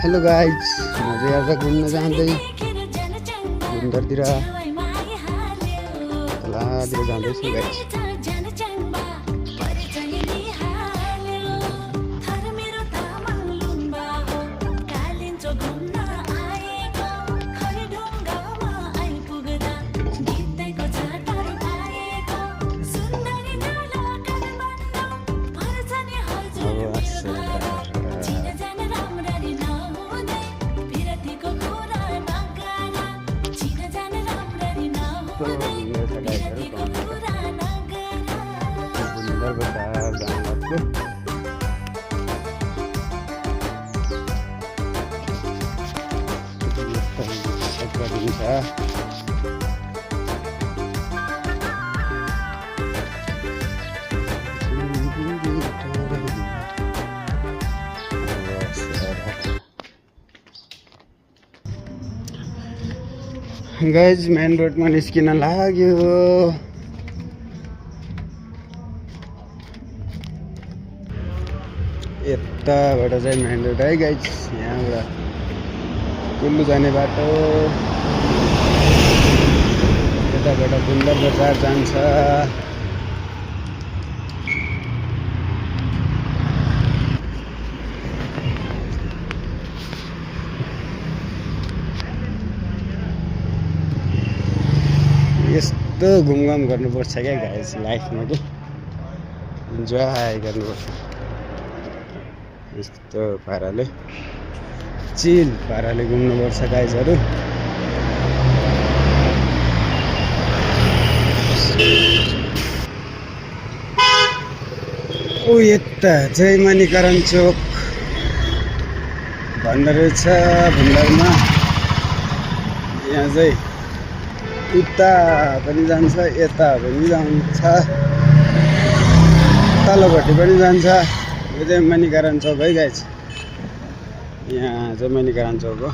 Hello guys, म चाहिँ आज घुम्न जाँदै घुमघरतिर तलतिर जाँदैछु गाइज। गाइज मेन रोडमा निस्किन लाग्यो। यताबाट चाहिँ मेन रोड है गाइज। यहाँबाट कुल्लु जाने बाटो, यताबाट बुन्दर बजार जान्छ। यस्तो घुमघाम गर्नुपर्छ क्या गाइस लाइफमा, कि इन्जोय गर्नुपर्छ यस्तो पाराले, चिल पाराले घुम्नुपर्छ गाइसहरू। ओ यता चाहिँ मणिकरण चोक भन्दो रहेछ भुन्डरमा। यहाँ चाहिँ उता पनि जान्छ, यता पनि जान्छ, तलपट्टि पनि जान्छ। यो चाहिँ मणिकरण चौक है गाइस। यहाँ चाहिँ मणिकरण चौक हो।